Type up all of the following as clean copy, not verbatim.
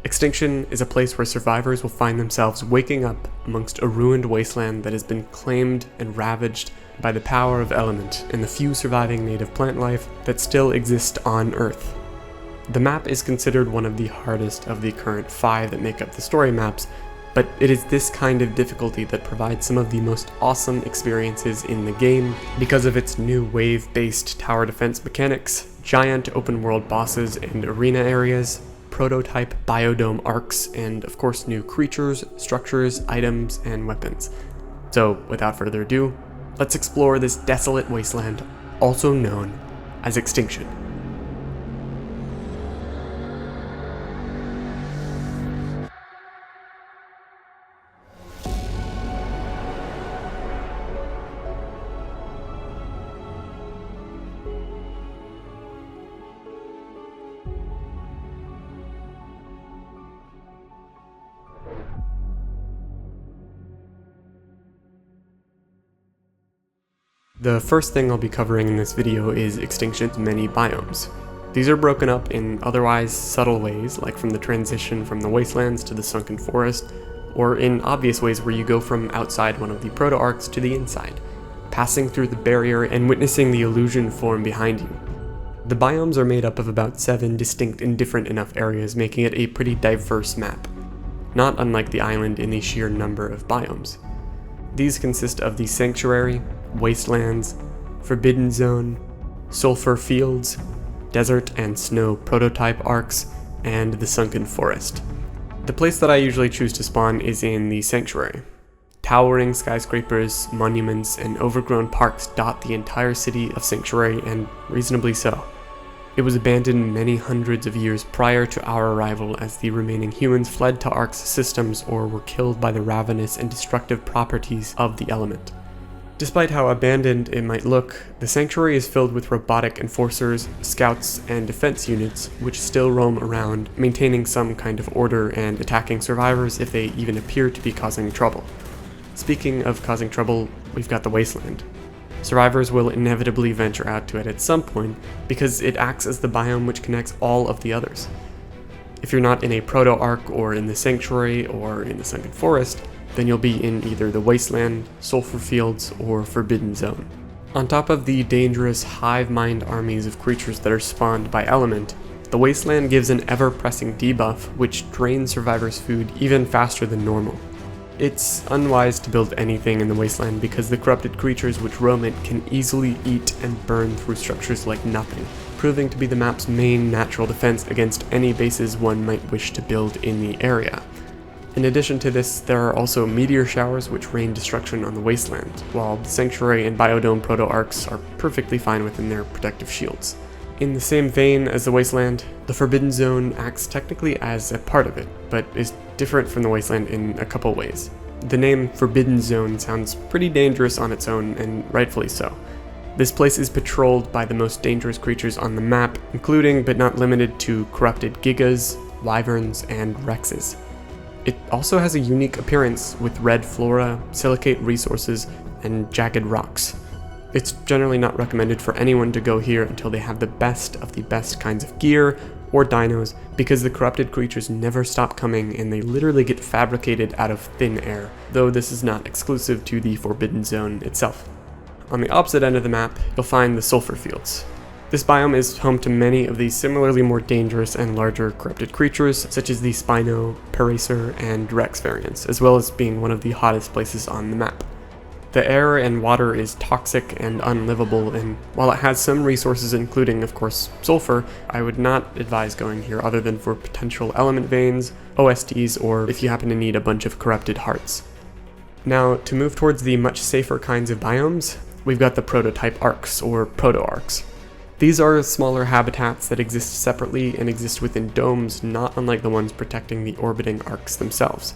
Extinction is a place where survivors will find themselves waking up amongst a ruined wasteland that has been claimed and ravaged by the power of element and the few surviving native plant life that still exist on Earth. The map is considered one of the hardest of the current 5 that make up the story maps, but it is this kind of difficulty that provides some of the most awesome experiences in the game because of its new wave-based tower defense mechanics, giant open-world bosses and arena areas, prototype biodome arcs, and of course new creatures, structures, items, and weapons. So without further ado, let's explore this desolate wasteland, also known as Extinction. The first thing I'll be covering in this video is Extinction's many biomes. These are broken up in otherwise subtle ways, like from the transition from the wastelands to the sunken forest, or in obvious ways where you go from outside one of the proto-arcs to the inside, passing through the barrier and witnessing the illusion form behind you. The biomes are made up of about 7 distinct and different enough areas, making it a pretty diverse map, not unlike the island in the sheer number of biomes. These consist of the Sanctuary, Wastelands, Forbidden Zone, Sulfur Fields, Desert and Snow prototype arcs, and the Sunken Forest. The place that I usually choose to spawn is in the Sanctuary. Towering skyscrapers, monuments, and overgrown parks dot the entire city of Sanctuary, and reasonably so. It was abandoned many hundreds of years prior to our arrival as the remaining humans fled to ARK's systems or were killed by the ravenous and destructive properties of the element. Despite how abandoned it might look, the Sanctuary is filled with robotic enforcers, scouts, and defense units which still roam around, maintaining some kind of order and attacking survivors if they even appear to be causing trouble. Speaking of causing trouble, we've got the Wasteland. Survivors will inevitably venture out to it at some point because it acts as the biome which connects all of the others. If you're not in a proto-arc or in the Sanctuary or in the Sunken Forest, then you'll be in either the Wasteland, Sulfur Fields, or Forbidden Zone. On top of the dangerous hive-mind armies of creatures that are spawned by element, the Wasteland gives an ever-pressing debuff which drains survivors' food even faster than normal. It's unwise to build anything in the Wasteland because the corrupted creatures which roam it can easily eat and burn through structures like nothing, proving to be the map's main natural defense against any bases one might wish to build in the area. In addition to this, there are also meteor showers which rain destruction on the Wasteland, while the Sanctuary and Biodome proto-arcs are perfectly fine within their protective shields. In the same vein as the Wasteland, the Forbidden Zone acts technically as a part of it, but is different from the Wasteland in a couple ways. The name Forbidden Zone sounds pretty dangerous on its own, and rightfully so. This place is patrolled by the most dangerous creatures on the map, including but not limited to corrupted gigas, wyverns, and rexes. It also has a unique appearance with red flora, silicate resources, and jagged rocks. It's generally not recommended for anyone to go here until they have the best of the best kinds of gear or dinos, because the corrupted creatures never stop coming and they literally get fabricated out of thin air, though this is not exclusive to the Forbidden Zone itself. On the opposite end of the map, you'll find the Sulfur Fields. This biome is home to many of the similarly more dangerous and larger corrupted creatures, such as the Spino, Paracer, and Rex variants, as well as being one of the hottest places on the map. The air and water is toxic and unlivable, and while it has some resources including, of course, sulfur, I would not advise going here other than for potential element veins, OSDs, or if you happen to need a bunch of corrupted hearts. Now, to move towards the much safer kinds of biomes, we've got the prototype arcs, or proto-arcs. These are smaller habitats that exist separately and exist within domes, not unlike the ones protecting the orbiting arcs themselves.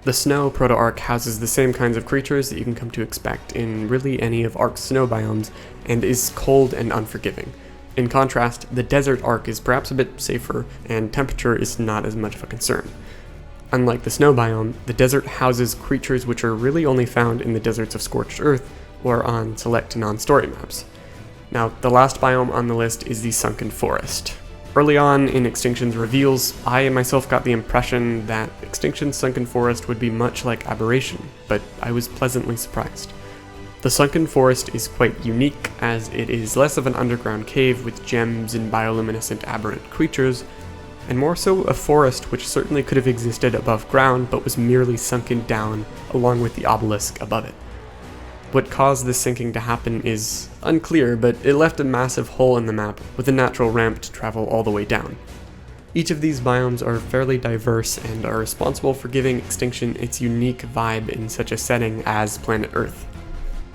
The Snow proto-arc houses the same kinds of creatures that you can come to expect in really any of ARK's snow biomes, and is cold and unforgiving. In contrast, the Desert arc is perhaps a bit safer, and temperature is not as much of a concern. Unlike the snow biome, the desert houses creatures which are really only found in the deserts of Scorched Earth, or on select non-story maps. Now, the last biome on the list is the Sunken Forest. Early on in Extinction's reveals, I myself got the impression that Extinction's Sunken Forest would be much like Aberration, but I was pleasantly surprised. The Sunken Forest is quite unique, as it is less of an underground cave with gems and bioluminescent aberrant creatures, and more so a forest which certainly could have existed above ground but was merely sunken down along with the obelisk above it. What caused this sinking to happen is unclear, but it left a massive hole in the map with a natural ramp to travel all the way down. Each of these biomes are fairly diverse and are responsible for giving Extinction its unique vibe in such a setting as planet Earth.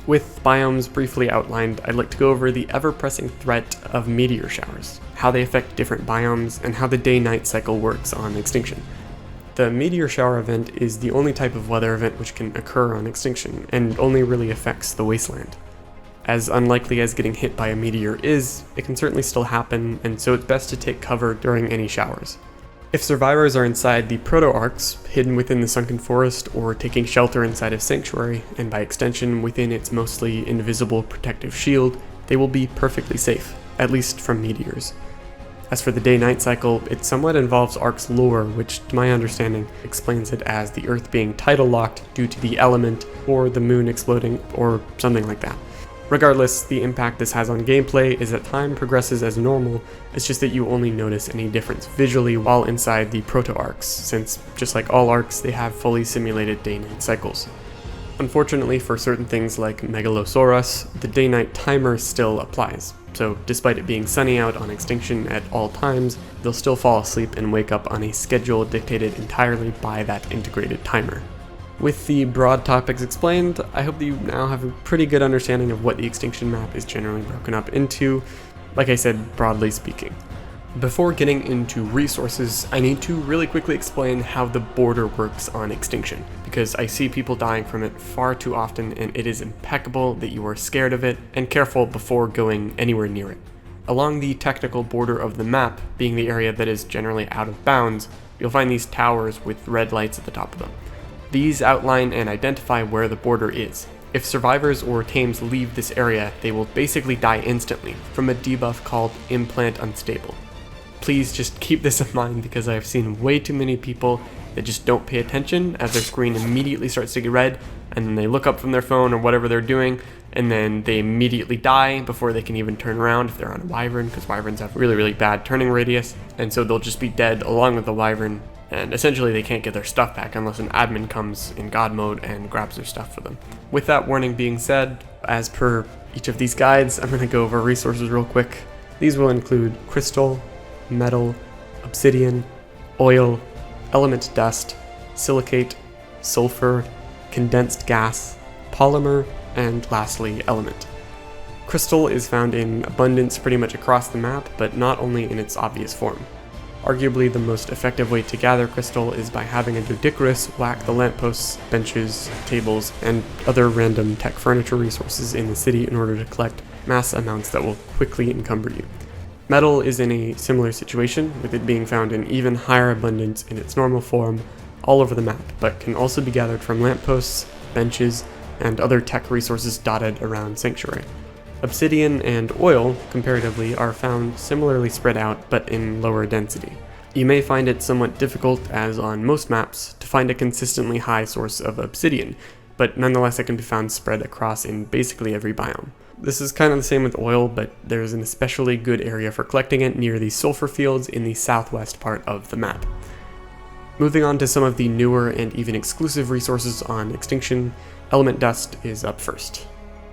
With biomes briefly outlined, I'd like to go over the ever-pressing threat of meteor showers, how they affect different biomes, and how the day-night cycle works on Extinction. The meteor shower event is the only type of weather event which can occur on Extinction, and only really affects the wasteland. As unlikely as getting hit by a meteor is, it can certainly still happen, and so it's best to take cover during any showers. If survivors are inside the proto-ARKs, hidden within the Sunken Forest, or taking shelter inside of Sanctuary, and by extension within its mostly invisible protective shield, they will be perfectly safe, at least from meteors. As for the day-night cycle, it somewhat involves ARK's lore, which, to my understanding, explains it as the Earth being tidal locked due to the element, or the moon exploding, or something like that. Regardless, the impact this has on gameplay is that time progresses as normal, it's just that you only notice any difference visually while inside the proto-ARKs, since, just like all ARKs, they have fully simulated day-night cycles. Unfortunately for certain things like Megalosaurus, the day-night timer still applies, so despite it being sunny out on Extinction at all times, they'll still fall asleep and wake up on a schedule dictated entirely by that integrated timer. With the broad topics explained, I hope that you now have a pretty good understanding of what the Extinction map is generally broken up into, like I said, broadly speaking. Before getting into resources, I need to really quickly explain how the border works on Extinction, because I see people dying from it far too often, and it is impeccable that you are scared of it and careful before going anywhere near it. Along the technical border of the map, being the area that is generally out of bounds, you'll find these towers with red lights at the top of them. These outline and identify where the border is. If survivors or tames leave this area, they will basically die instantly from a debuff called Implant Unstable. Please just keep this in mind, because I have seen way too many people that just don't pay attention as their screen immediately starts to get red, and then they look up from their phone or whatever they're doing, and then they immediately die before they can even turn around if they're on a wyvern, because wyverns have really bad turning radius, and so they'll just be dead along with the wyvern, and essentially they can't get their stuff back unless an admin comes in God mode and grabs their stuff for them. With that warning being said, as per each of these guides, I'm going to go over resources real quick. These will include crystal, metal, obsidian, oil, element dust, silicate, sulfur, condensed gas, polymer, and lastly, element. Crystal is found in abundance pretty much across the map, but not only in its obvious form. Arguably the most effective way to gather crystal is by having a Dodicarus whack the lampposts, benches, tables, and other random tech furniture resources in the city in order to collect mass amounts that will quickly encumber you. Metal is in a similar situation, with it being found in even higher abundance in its normal form all over the map, but can also be gathered from lampposts, benches, and other tech resources dotted around Sanctuary. Obsidian and oil, comparatively, are found similarly spread out, but in lower density. You may find it somewhat difficult, as on most maps, to find a consistently high source of obsidian, but nonetheless it can be found spread across in basically every biome. This is kind of the same with oil, but there's an especially good area for collecting it near the sulfur fields in the southwest part of the map. Moving on to some of the newer and even exclusive resources on Extinction, element dust is up first.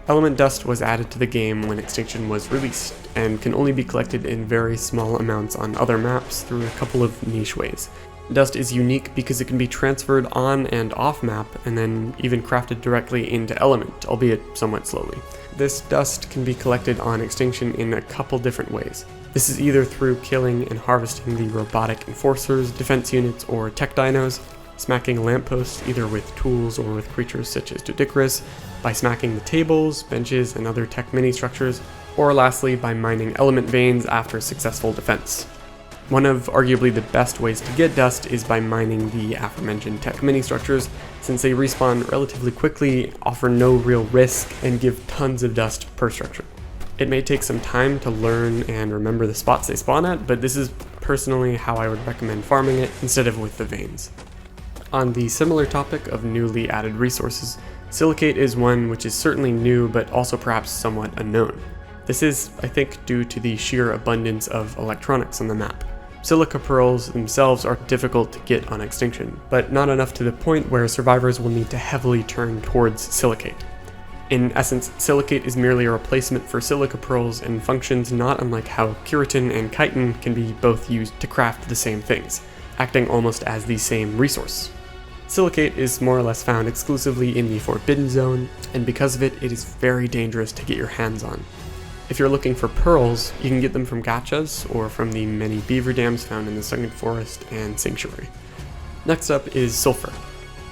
Element dust was added to the game when Extinction was released, and can only be collected in very small amounts on other maps through a couple of niche ways. Dust is unique because it can be transferred on and off map, and then even crafted directly into element, albeit somewhat slowly. This dust can be collected on Extinction in a couple different ways. This is either through killing and harvesting the robotic enforcers, defense units, or tech dinos, smacking lampposts either with tools or with creatures such as Dodicarus, by smacking the tables, benches, and other tech mini-structures, or lastly by mining element veins after successful defense. One of arguably the best ways to get dust is by mining the aforementioned tech mini-structures, since they respawn relatively quickly, offer no real risk, and give tons of dust per structure. It may take some time to learn and remember the spots they spawn at, but this is personally how I would recommend farming it instead of with the veins. On the similar topic of newly added resources, silicate is one which is certainly new but also perhaps somewhat unknown. This is, I think, due to the sheer abundance of electronics on the map. Silica pearls themselves are difficult to get on Extinction, but not enough to the point where survivors will need to heavily turn towards silicate. In essence, silicate is merely a replacement for silica pearls and functions not unlike how keratin and chitin can be both used to craft the same things, acting almost as the same resource. Silicate is more or less found exclusively in the Forbidden Zone, and because of it, it is very dangerous to get your hands on. If you're looking for pearls, you can get them from gachas or from the many beaver dams found in the Sunken Forest and Sanctuary. Next up is sulfur.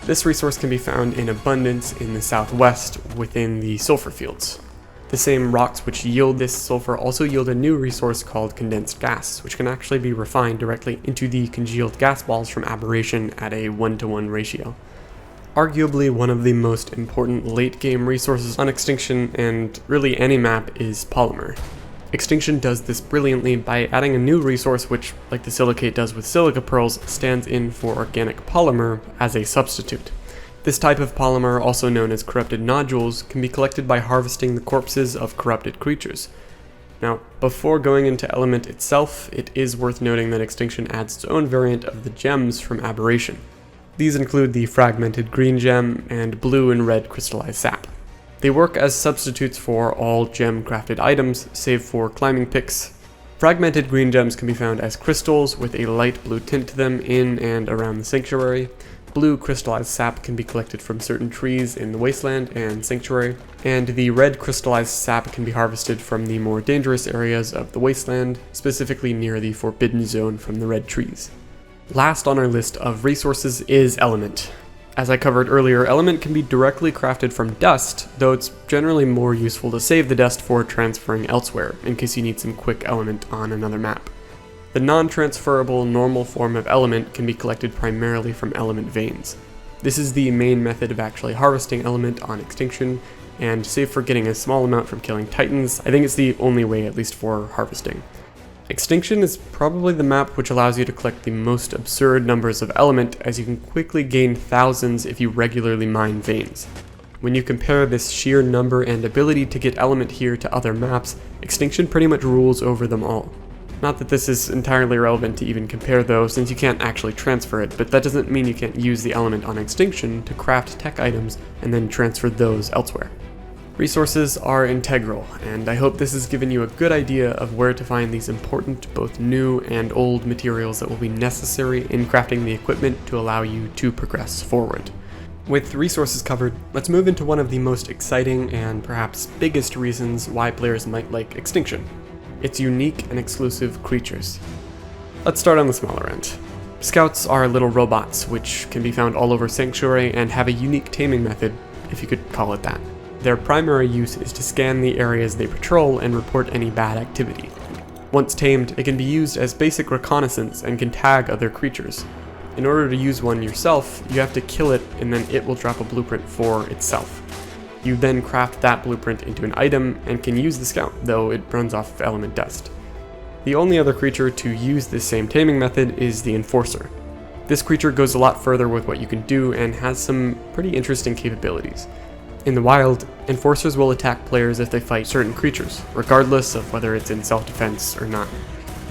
This resource can be found in abundance in the southwest within the sulfur fields. The same rocks which yield this sulfur also yield a new resource called condensed gas, which can actually be refined directly into the congealed gas balls from aberration at a 1-to-1 ratio. Arguably one of the most important late-game resources on Extinction, and really any map, is polymer. Extinction does this brilliantly by adding a new resource which, like the silicate does with silica pearls, stands in for organic polymer as a substitute. This type of polymer, also known as corrupted nodules, can be collected by harvesting the corpses of corrupted creatures. Now, before going into Element itself, it is worth noting that Extinction adds its own variant of the gems from aberration. These include the fragmented green gem and blue and red crystallized sap. They work as substitutes for all gem-crafted items, save for climbing picks. Fragmented green gems can be found as crystals with a light blue tint to them in and around the Sanctuary. Blue crystallized sap can be collected from certain trees in the Wasteland and Sanctuary, and the red crystallized sap can be harvested from the more dangerous areas of the Wasteland, specifically near the Forbidden Zone from the red trees. Last on our list of resources is Element. As I covered earlier, Element can be directly crafted from dust, though it's generally more useful to save the dust for transferring elsewhere, in case you need some quick element on another map. The non-transferable normal form of Element can be collected primarily from Element veins. This is the main method of actually harvesting Element on Extinction, and save for getting a small amount from killing Titans, I think it's the only way, at least for harvesting. Extinction is probably the map which allows you to collect the most absurd numbers of Element, as you can quickly gain thousands if you regularly mine veins. When you compare this sheer number and ability to get Element here to other maps, Extinction pretty much rules over them all. Not that this is entirely relevant to even compare though, since you can't actually transfer it, but that doesn't mean you can't use the Element on Extinction to craft tech items and then transfer those elsewhere. Resources are integral, and I hope this has given you a good idea of where to find these important, both new and old materials that will be necessary in crafting the equipment to allow you to progress forward. With resources covered, let's move into one of the most exciting and perhaps biggest reasons why players might like Extinction: its unique and exclusive creatures. Let's start on the smaller end. Scouts are little robots which can be found all over Sanctuary and have a unique taming method, if you could call it that. Their primary use is to scan the areas they patrol and report any bad activity. Once tamed, it can be used as basic reconnaissance and can tag other creatures. In order to use one yourself, you have to kill it and then it will drop a blueprint for itself. You then craft that blueprint into an item and can use the scout, though it runs off element dust. The only other creature to use this same taming method is the Enforcer. This creature goes a lot further with what you can do and has some pretty interesting capabilities. In the wild, Enforcers will attack players if they fight certain creatures, regardless of whether it's in self-defense or not.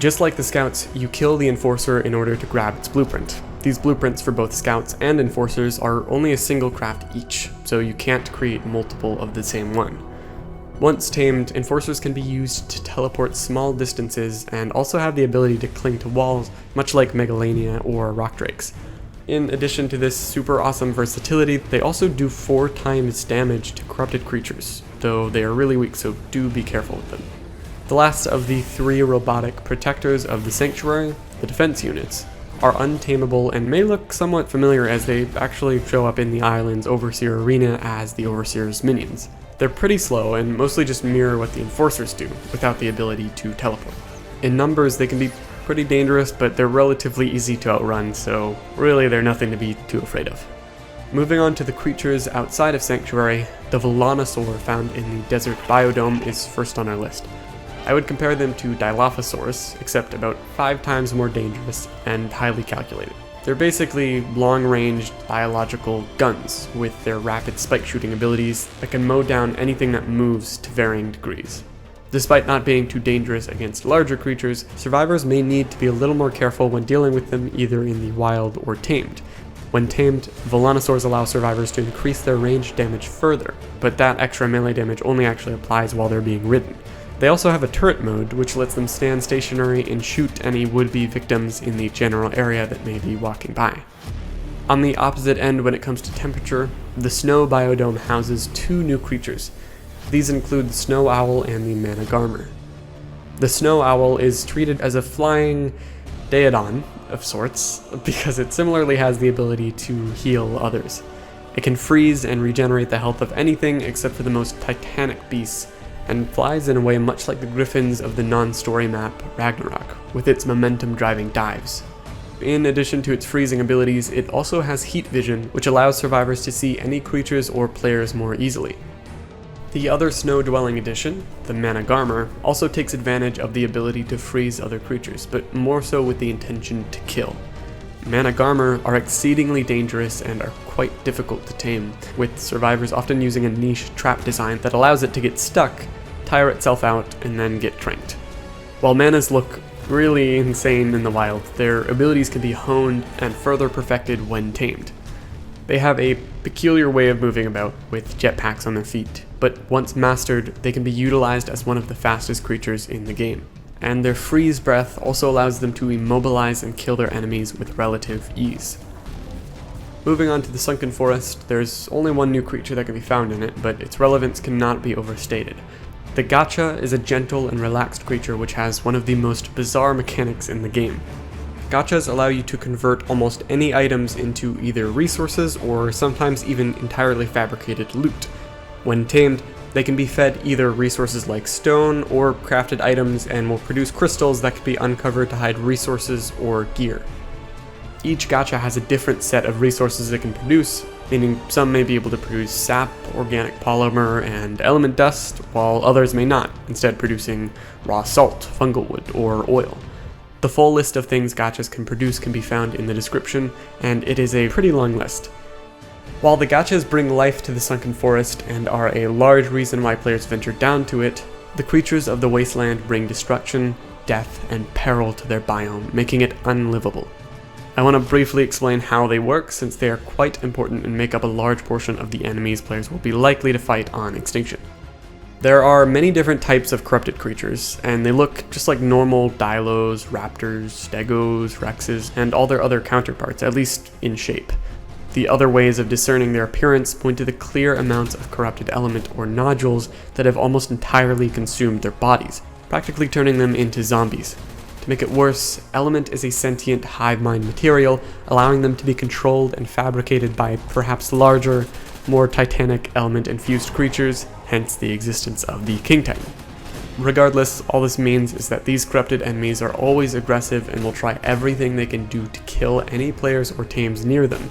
Just like the Scouts, you kill the Enforcer in order to grab its blueprint. These blueprints for both Scouts and Enforcers are only a single craft each, so you can't create multiple of the same one. Once tamed, Enforcers can be used to teleport small distances and also have the ability to cling to walls, much like Megalania or Rock Drakes. In addition to this super awesome versatility, they also do 4 times damage to corrupted creatures, though they are really weak, so do be careful with them. The last of the 3 robotic protectors of the Sanctuary, the defense units, are untamable and may look somewhat familiar as they actually show up in the island's Overseer arena as the Overseer's minions. They're pretty slow and mostly just mirror what the Enforcers do, without the ability to teleport. In numbers, they can be pretty dangerous, but they're relatively easy to outrun, so really they're nothing to be too afraid of. Moving on to the creatures outside of Sanctuary, the Volanosaur found in the desert biodome is first on our list. I would compare them to Dilophosaurus, except about 5 times more dangerous and highly calculated. They're basically long-range biological guns with their rapid spike-shooting abilities that can mow down anything that moves to varying degrees. Despite not being too dangerous against larger creatures, survivors may need to be a little more careful when dealing with them either in the wild or tamed. When tamed, Volanosaurs allow survivors to increase their range damage further, but that extra melee damage only actually applies while they're being ridden. They also have a turret mode, which lets them stand stationary and shoot any would-be victims in the general area that may be walking by. On the opposite end when it comes to temperature, the snow biodome houses 2 new creatures. These include the snow owl and the Managarmer. The snow owl is treated as a flying Daedon of sorts, because it similarly has the ability to heal others. It can freeze and regenerate the health of anything except for the most titanic beasts, and flies in a way much like the griffins of the non-story map Ragnarok, with its momentum-driving dives. In addition to its freezing abilities, it also has heat vision, which allows survivors to see any creatures or players more easily. The other snow-dwelling edition, the Managarmer, also takes advantage of the ability to freeze other creatures, but more so with the intention to kill. Managarmer are exceedingly dangerous and are quite difficult to tame, with survivors often using a niche trap design that allows it to get stuck, tire itself out, and then get tranked. While manas look really insane in the wild, their abilities can be honed and further perfected when tamed. They have a peculiar way of moving about, with jetpacks on their feet, but once mastered, they can be utilized as one of the fastest creatures in the game. And their freeze breath also allows them to immobilize and kill their enemies with relative ease. Moving on to the Sunken Forest, there's only one new creature that can be found in it, but its relevance cannot be overstated. The Gacha is a gentle and relaxed creature which has one of the most bizarre mechanics in the game. Gachas allow you to convert almost any items into either resources or sometimes even entirely fabricated loot. When tamed, they can be fed either resources like stone or crafted items and will produce crystals that can be uncovered to hide resources or gear. Each gacha has a different set of resources it can produce, meaning some may be able to produce sap, organic polymer, and element dust, while others may not, instead producing raw salt, fungal wood, or oil. The full list of things gachas can produce can be found in the description, and it is a pretty long list. While the gachas bring life to the Sunken Forest and are a large reason why players venture down to it, the creatures of the wasteland bring destruction, death, and peril to their biome, making it unlivable. I want to briefly explain how they work, since they are quite important and make up a large portion of the enemies players will be likely to fight on Extinction. There are many different types of corrupted creatures, and they look just like normal Dilos, Raptors, Stegos, Rexes, and all their other counterparts, at least in shape. The other ways of discerning their appearance point to the clear amounts of corrupted element or nodules that have almost entirely consumed their bodies, practically turning them into zombies. To make it worse, element is a sentient hive mind material, allowing them to be controlled and fabricated by perhaps larger, more titanic element-infused creatures, hence the existence of the King Titan. Regardless, all this means is that these corrupted enemies are always aggressive and will try everything they can do to kill any players or tames near them.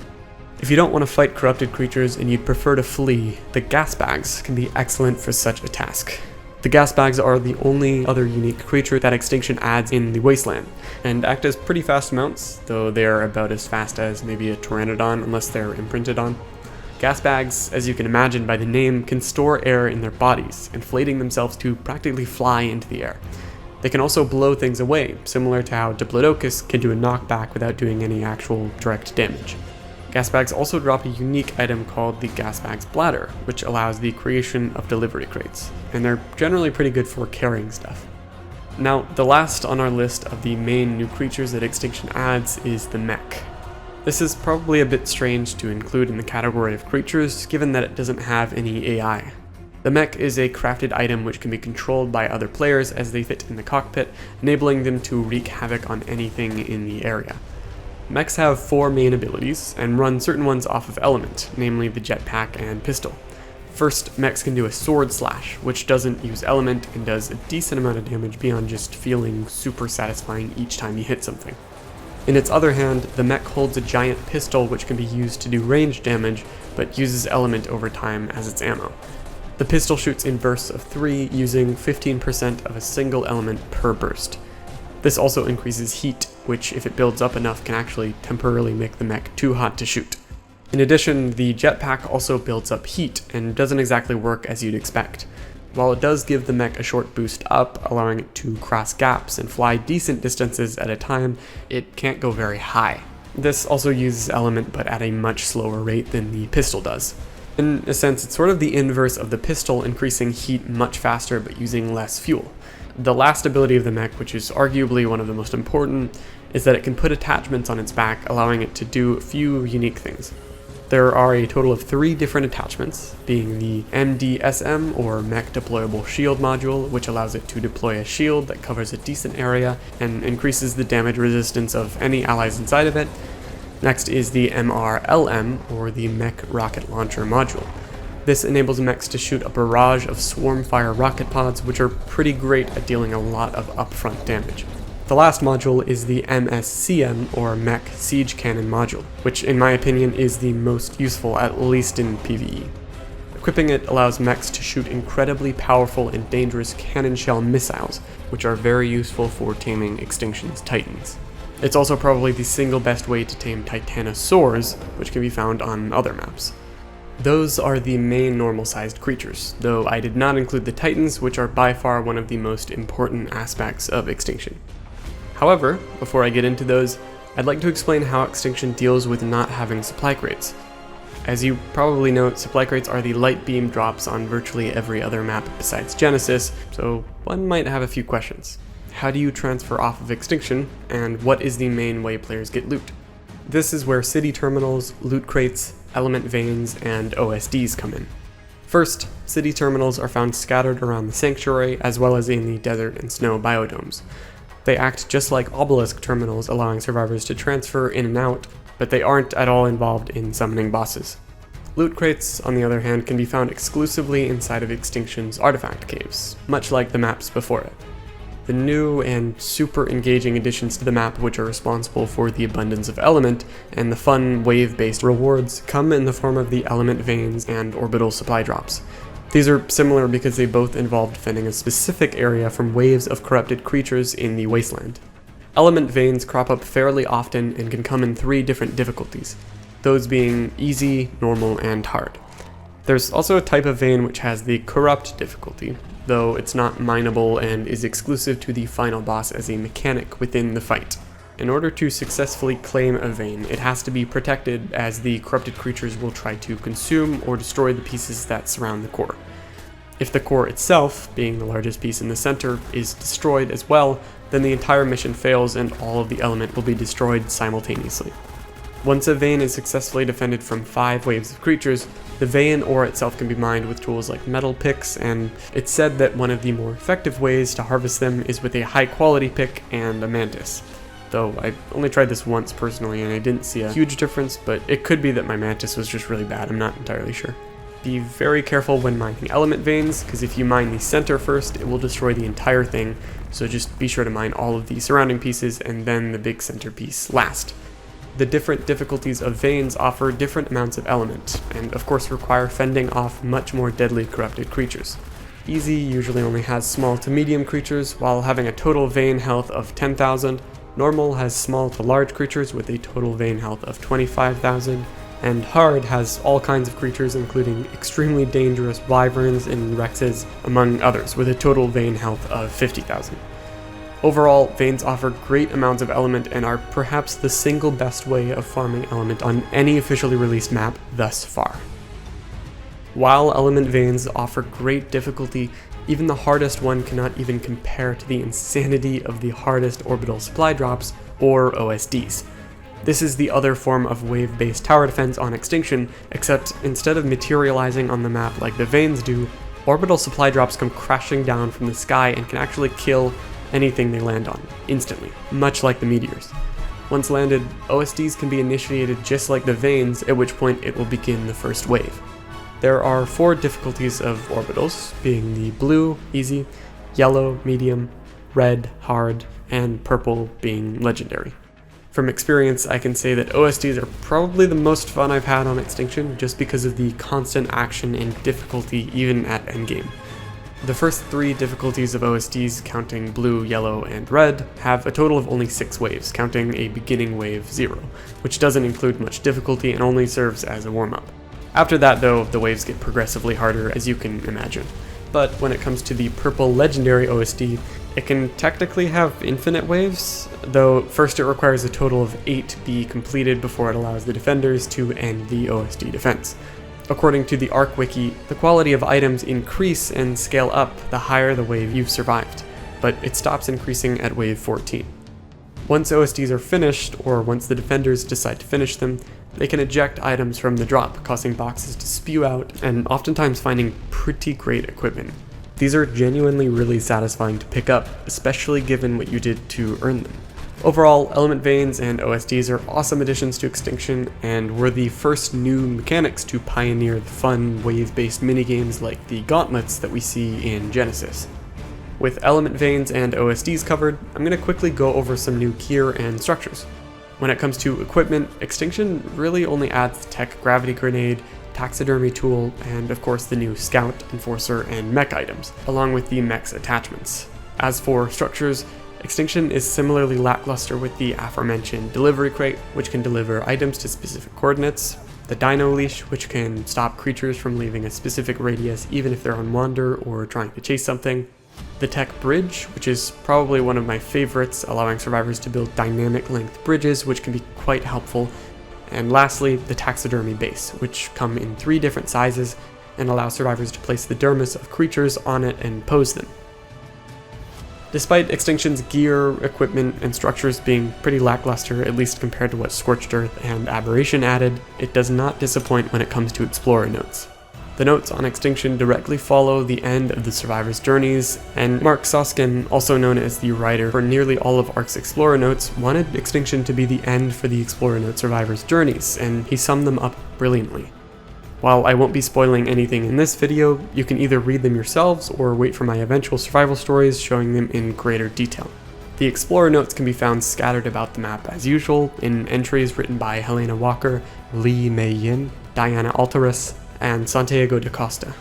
If you don't want to fight corrupted creatures and you'd prefer to flee, the gas bags can be excellent for such a task. The gas bags are the only other unique creature that Extinction adds in the Wasteland, and act as pretty fast mounts, though they are about as fast as maybe a Pteranodon unless they're imprinted on. Gas bags, as you can imagine by the name, can store air in their bodies, inflating themselves to practically fly into the air. They can also blow things away, similar to how Diplodocus can do a knockback without doing any actual direct damage. Gas bags also drop a unique item called the gas bag's bladder, which allows the creation of delivery crates, and they're generally pretty good for carrying stuff. Now, the last on our list of the main new creatures that Extinction adds is the Mek. This is probably a bit strange to include in the category of creatures, given that it doesn't have any AI. The Mek is a crafted item which can be controlled by other players as they fit in the cockpit, enabling them to wreak havoc on anything in the area. Meks have 4 main abilities, and run certain ones off of element, namely the jetpack and pistol. First, Meks can do a sword slash, which doesn't use element and does a decent amount of damage beyond just feeling super satisfying each time you hit something. In its other hand, the mech holds a giant pistol which can be used to do range damage, but uses element over time as its ammo. The pistol shoots in bursts of 3, using 15% of a single element per burst. This also increases heat, which if it builds up enough can actually temporarily make the mech too hot to shoot. In addition, the jetpack also builds up heat and doesn't exactly work as you'd expect. While it does give the mech a short boost up, allowing it to cross gaps and fly decent distances at a time, it can't go very high. This also uses element but at a much slower rate than the pistol does. In a sense, it's sort of the inverse of the pistol, increasing heat much faster but using less fuel. The last ability of the mech, which is arguably one of the most important, is that it can put attachments on its back, allowing it to do a few unique things. There are a total of 3 different attachments, being the MDSM, or Mech Deployable Shield module, which allows it to deploy a shield that covers a decent area and increases the damage resistance of any allies inside of it. Next is the MRLM, or the Mech Rocket Launcher module. This enables mechs to shoot a barrage of swarm-fire rocket pods, which are pretty great at dealing a lot of upfront damage. The last module is the MSCM, or Mech Siege Cannon module, which in my opinion is the most useful, at least in PvE. Equipping it allows mechs to shoot incredibly powerful and dangerous cannon shell missiles, which are very useful for taming Extinction's Titans. It's also probably the single best way to tame Titanosaurs, which can be found on other maps. Those are the main normal-sized creatures, though I did not include the Titans, which are by far one of the most important aspects of Extinction. However, before I get into those, I'd like to explain how Extinction deals with not having supply crates. As you probably know, supply crates are the light beam drops on virtually every other map besides Genesis, so one might have a few questions. How do you transfer off of Extinction, and what is the main way players get loot? This is where city terminals, loot crates, element veins, and OSDs come in. First, city terminals are found scattered around the sanctuary as well as in the desert and snow biodomes. They act just like obelisk terminals, allowing survivors to transfer in and out, but they aren't at all involved in summoning bosses. Loot crates, on the other hand, can be found exclusively inside of Extinction's artifact caves, much like the maps before it. The new and super engaging additions to the map, which are responsible for the abundance of element and the fun wave-based rewards, come in the form of the element veins and orbital supply drops. These are similar because they both involve defending a specific area from waves of corrupted creatures in the wasteland. Element veins crop up fairly often and can come in 3 different difficulties, those being easy, normal, and hard. There's also a type of vein which has the corrupt difficulty, though it's not mineable and is exclusive to the final boss as a mechanic within the fight. In order to successfully claim a vein, it has to be protected, as the corrupted creatures will try to consume or destroy the pieces that surround the core. If the core itself, being the largest piece in the center, is destroyed as well, then the entire mission fails and all of the element will be destroyed simultaneously. Once a vein is successfully defended from 5 waves of creatures, the vein ore itself can be mined with tools like metal picks, and it's said that one of the more effective ways to harvest them is with a high quality pick and a mantis. Though I only tried this once personally and I didn't see a huge difference, but it could be that my mantis was just really bad, I'm not entirely sure. Be very careful when mining element veins, because if you mine the center first, it will destroy the entire thing, so just be sure to mine all of the surrounding pieces and then the big centerpiece last. The different difficulties of veins offer different amounts of element, and of course require fending off much more deadly corrupted creatures. Easy usually only has small to medium creatures, while having a total vein health of 10,000, normal has small to large creatures with a total vein health of 25,000, and hard has all kinds of creatures including extremely dangerous wyverns and rexes, among others, with a total vein health of 50,000. Overall, veins offer great amounts of element and are perhaps the single best way of farming element on any officially released map thus far. While element veins offer great difficulty, even the hardest one cannot even compare to the insanity of the hardest orbital supply drops, or OSDs. This is the other form of wave-based tower defense on Extinction, except instead of materializing on the map like the veins do, orbital supply drops come crashing down from the sky and can actually kill anything they land on, instantly, much like the meteors. Once landed, OSDs can be initiated just like the veins, at which point it will begin the first wave. There are 4 difficulties of orbitals, being the blue, easy, yellow, medium, red, hard, and purple being legendary. From experience, I can say that OSDs are probably the most fun I've had on Extinction just because of the constant action and difficulty even at endgame. The first 3 difficulties of OSDs, counting blue, yellow, and red, have a total of only 6 waves, counting a beginning wave 0, which doesn't include much difficulty and only serves as a warm-up. After that though, the waves get progressively harder, as you can imagine. But when it comes to the purple legendary OSD, it can technically have infinite waves, though first it requires a total of 8 be completed before it allows the defenders to end the OSD defense. According to the ARK wiki, the quality of items increase and scale up the higher the wave you've survived, but it stops increasing at wave 14. Once OSDs are finished, or once the defenders decide to finish them, they can eject items from the drop, causing boxes to spew out and oftentimes finding pretty great equipment. These are genuinely really satisfying to pick up, especially given what you did to earn them. Overall, Element Veins and OSDs are awesome additions to Extinction, and were the first new mechanics to pioneer the fun, wave-based minigames like the gauntlets that we see in Genesis. With Element Veins and OSDs covered, I'm going to quickly go over some new gear and structures. When it comes to equipment, Extinction really only adds the Tech Gravity Grenade, Taxidermy Tool, and of course the new Scout, Enforcer, and Mech items, along with the Meks attachments. As for structures, Extinction is similarly lackluster with the aforementioned Delivery Crate, which can deliver items to specific coordinates, the Dino Leash, which can stop creatures from leaving a specific radius even if they're on wander or trying to chase something, the Tech Bridge, which is probably one of my favorites, allowing survivors to build dynamic length bridges, which can be quite helpful, and lastly, the Taxidermy Base, which come in 3 different sizes and allow survivors to place the dermis of creatures on it and pose them. Despite Extinction's gear, equipment, and structures being pretty lackluster, at least compared to what Scorched Earth and Aberration added, it does not disappoint when it comes to Explorer notes. The notes on Extinction directly follow the end of the survivors' journeys, and Mark Soskin, also known as the writer for nearly all of ARK's Explorer notes, wanted Extinction to be the end for the Explorer note survivors' journeys, and he summed them up brilliantly. While I won't be spoiling anything in this video, you can either read them yourselves or wait for my eventual survival stories showing them in greater detail. The Explorer notes can be found scattered about the map as usual, in entries written by Helena Walker, Lee Mei Yin, Diana Altaris, and Santiago da Costa.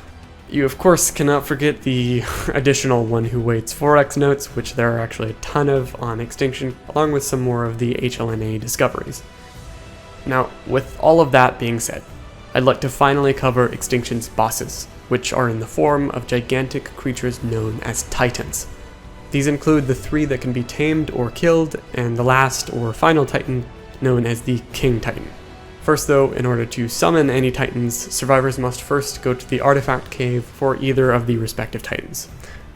You of course cannot forget the additional One Who Waits 4X notes, which there are actually a ton of on Extinction, along with some more of the HLNA discoveries. Now, with all of that being said, I'd like to finally cover Extinction's bosses, which are in the form of gigantic creatures known as Titans. These include the 3 that can be tamed or killed, and the last or final Titan, known as the King Titan. First though, in order to summon any Titans, survivors must first go to the Artifact Cave for either of the respective Titans.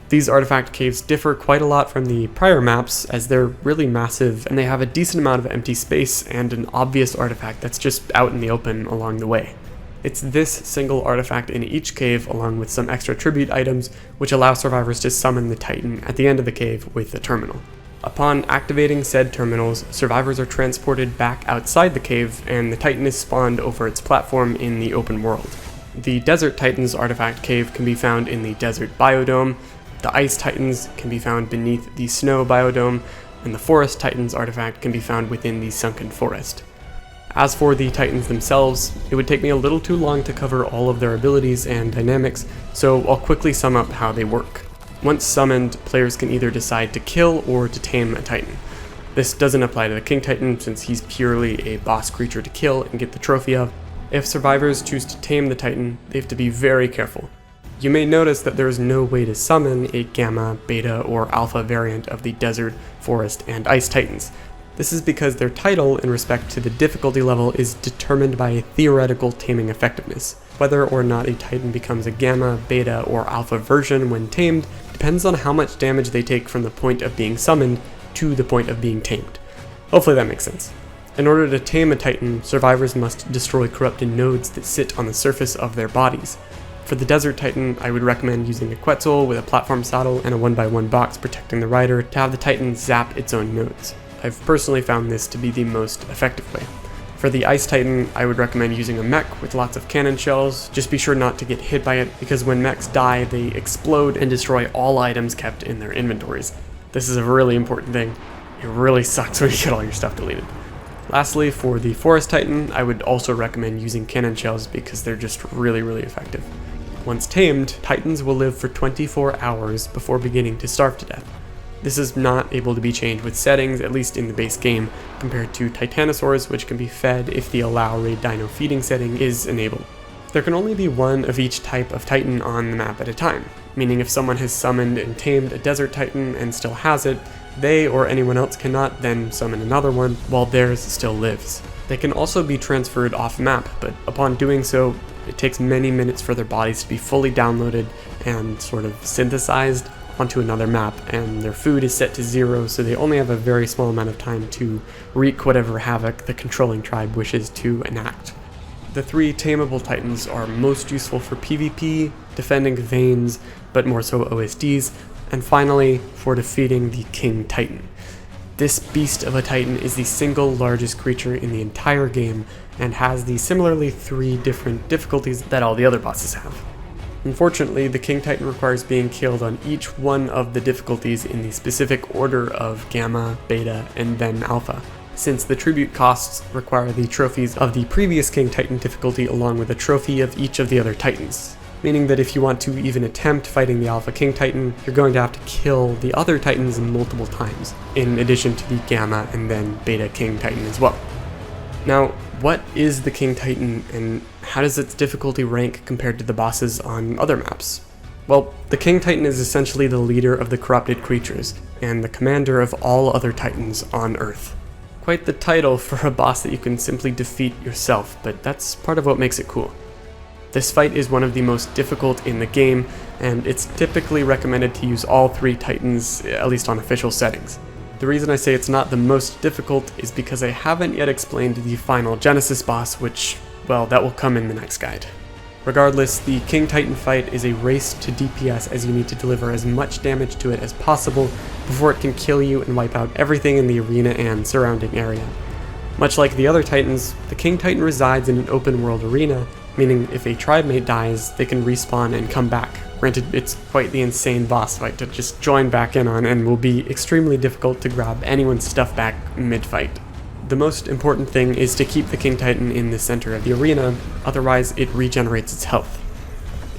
These Artifact Caves differ quite a lot from the prior maps, as they're really massive and they have a decent amount of empty space and an obvious artifact that's just out in the open along the way. It's this single artifact in each cave, along with some extra tribute items, which allow survivors to summon the Titan at the end of the cave with a terminal. Upon activating said terminals, survivors are transported back outside the cave, and the Titan is spawned over its platform in the open world. The Desert Titans artifact cave can be found in the Desert Biodome, the Ice Titans can be found beneath the Snow Biodome, and the Forest Titans artifact can be found within the Sunken Forest. As for the Titans themselves, it would take me a little too long to cover all of their abilities and dynamics, so I'll quickly sum up how they work. Once summoned, players can either decide to kill or to tame a Titan. This doesn't apply to the King Titan since he's purely a boss creature to kill and get the trophy of. If survivors choose to tame the Titan, they have to be very careful. You may notice that there is no way to summon a Gamma, Beta, or Alpha variant of the Desert, Forest, and Ice Titans. This is because their title in respect to the difficulty level is determined by a theoretical taming effectiveness. Whether or not a Titan becomes a Gamma, Beta, or Alpha version when tamed depends on how much damage they take from the point of being summoned to the point of being tamed. Hopefully that makes sense. In order to tame a Titan, survivors must destroy corrupted nodes that sit on the surface of their bodies. For the Desert Titan, I would recommend using a Quetzal with a platform saddle and a 1x1 box protecting the rider to have the Titan zap its own nodes. I've personally found this to be the most effective way. For the Ice Titan, I would recommend using a mech with lots of cannon shells. Just be sure not to get hit by it, because when mechs die, they explode and destroy all items kept in their inventories. This is a really important thing. It really sucks when you get all your stuff deleted. Lastly, for the Forest Titan, I would also recommend using cannon shells because they're just really effective. Once tamed, Titans will live for 24 hours before beginning to starve to death. This is not able to be changed with settings, at least in the base game, compared to Titanosaurs, which can be fed if the Allow Raid Dino feeding setting is enabled. There can only be one of each type of Titan on the map at a time, meaning if someone has summoned and tamed a Desert Titan and still has it, they or anyone else cannot then summon another one while theirs still lives. They can also be transferred off map, but upon doing so, it takes many minutes for their bodies to be fully downloaded and sort of synthesized onto another map, and their food is set to 0, so they only have a very small amount of time to wreak whatever havoc the controlling tribe wishes to enact. The 3 Tame-able Titans are most useful for PvP, defending veins, but more so OSDs, and finally for defeating the King Titan. This beast of a Titan is the single largest creature in the entire game and has the similarly 3 different difficulties that all the other bosses have. Unfortunately, the King Titan requires being killed on each one of the difficulties in the specific order of Gamma, Beta, and then Alpha, since the tribute costs require the trophies of the previous King Titan difficulty along with a trophy of each of the other Titans, meaning that if you want to even attempt fighting the Alpha King Titan, you're going to have to kill the other Titans multiple times, in addition to the Gamma and then Beta King Titan as well. Now, what is the King Titan, and how does its difficulty rank compared to the bosses on other maps? Well, the King Titan is essentially the leader of the corrupted creatures, and the commander of all other Titans on Earth. Quite the title for a boss that you can simply defeat yourself, but that's part of what makes it cool. This fight is one of the most difficult in the game, and it's typically recommended to use all 3 Titans, at least on official settings. The reason I say it's not the most difficult is because I haven't yet explained the final Genesis boss, which, well, that will come in the next guide. Regardless, the King Titan fight is a race to DPS, as you need to deliver as much damage to it as possible before it can kill you and wipe out everything in the arena and surrounding area. Much like the other Titans, the King Titan resides in an open world arena, meaning if a tribe mate dies, they can respawn and come back. Granted, it's quite the insane boss fight to just join back in on, and will be extremely difficult to grab anyone's stuff back mid-fight. The most important thing is to keep the King Titan in the center of the arena, otherwise it regenerates its health.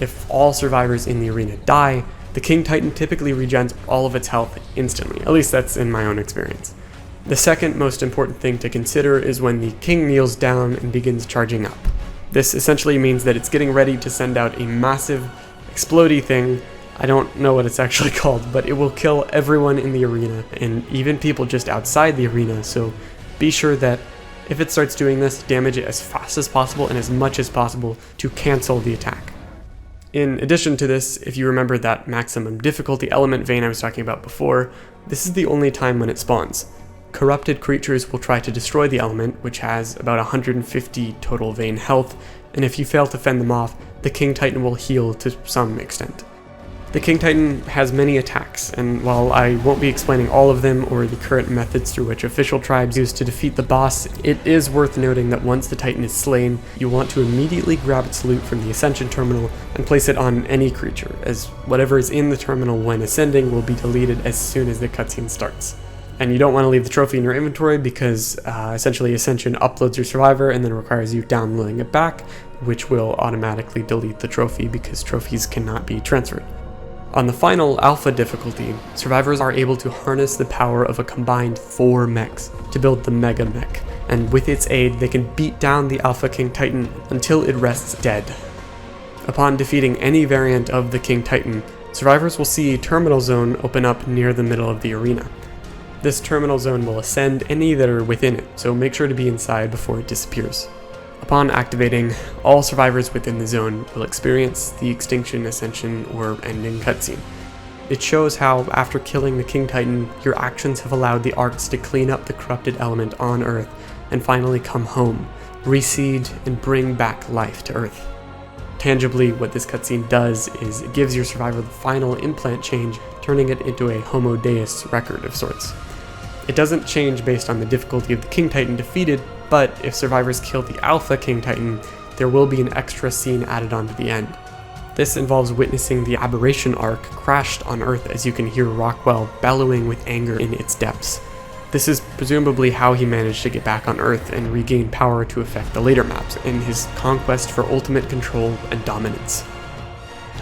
If all survivors in the arena die, the King Titan typically regens all of its health instantly, at least that's in my own experience. The second most important thing to consider is when the King kneels down and begins charging up. This essentially means that it's getting ready to send out a massive explodey thing. I don't know what it's actually called, but it will kill everyone in the arena, and even people just outside the arena, so be sure that if it starts doing this, damage it as fast as possible and as much as possible to cancel the attack. In addition to this, if you remember that maximum difficulty element vein I was talking about before, this is the only time when it spawns. Corrupted creatures will try to destroy the element, which has about 150 total vein health, and if you fail to fend them off, the King Titan will heal to some extent. The King Titan has many attacks, and while I won't be explaining all of them or the current methods through which official tribes use to defeat the boss, it is worth noting that once the Titan is slain, you want to immediately grab its loot from the Ascension Terminal and place it on any creature, as whatever is in the terminal when ascending will be deleted as soon as the cutscene starts. And you don't want to leave the trophy in your inventory because essentially Ascension uploads your survivor and then requires you downloading it back, which will automatically delete the trophy because trophies cannot be transferred. On the final Alpha difficulty, survivors are able to harness the power of a combined 4 mechs to build the Mega Mech, and with its aid they can beat down the Alpha King Titan until it rests dead. Upon defeating any variant of the King Titan, survivors will see a terminal zone open up near the middle of the arena. This terminal zone will ascend any that are within it, so make sure to be inside before it disappears. Upon activating, all survivors within the zone will experience the Extinction, Ascension, or Ending cutscene. It shows how, after killing the King Titan, your actions have allowed the ARKs to clean up the corrupted element on Earth and finally come home, reseed, and bring back life to Earth. Tangibly, what this cutscene does is it gives your survivor the final implant change, turning it into a Homo Deus record of sorts. It doesn't change based on the difficulty of the King Titan defeated, but if survivors kill the Alpha King Titan, there will be an extra scene added on to the end. This involves witnessing the Aberration Ark crashed on Earth as you can hear Rockwell bellowing with anger in its depths. This is presumably how he managed to get back on Earth and regain power to affect the later maps in his conquest for ultimate control and dominance.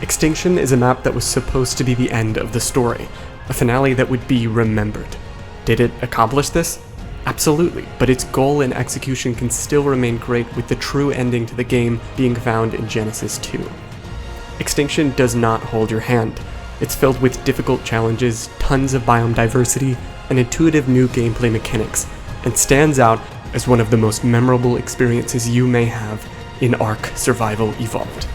Extinction is a map that was supposed to be the end of the story, a finale that would be remembered. Did it accomplish this? Absolutely, but its goal and execution can still remain great, with the true ending to the game being found in Genesis 2. Extinction does not hold your hand. It's filled with difficult challenges, tons of biome diversity, and intuitive new gameplay mechanics, and stands out as one of the most memorable experiences you may have in ARK Survival Evolved.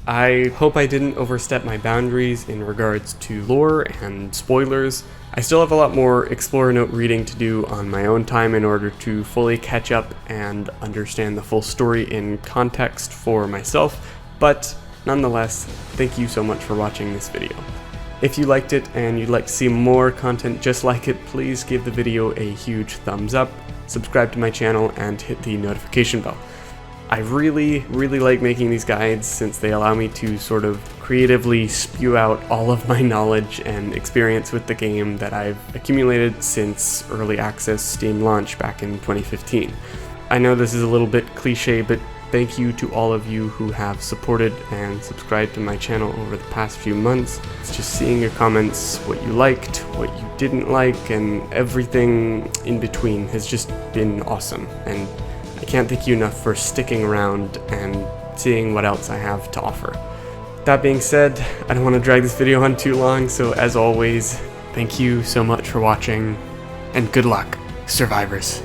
I hope I didn't overstep my boundaries in regards to lore and spoilers. I still have a lot more Explorer Note reading to do on my own time in order to fully catch up and understand the full story in context for myself, but nonetheless, thank you so much for watching this video. If you liked it and you'd like to see more content just like it, please give the video a huge thumbs up, subscribe to my channel, and hit the notification bell. I really like making these guides since they allow me to sort of creatively spew out all of my knowledge and experience with the game that I've accumulated since early access Steam launch back in 2015. I know this is a little bit cliche, but thank you to all of you who have supported and subscribed to my channel over the past few months. It's just seeing your comments, what you liked, what you didn't like, and everything in between has just been awesome, and I can't thank you enough for sticking around and seeing what else I have to offer. That being said, I don't want to drag this video on too long, so as always, thank you so much for watching, and good luck, survivors.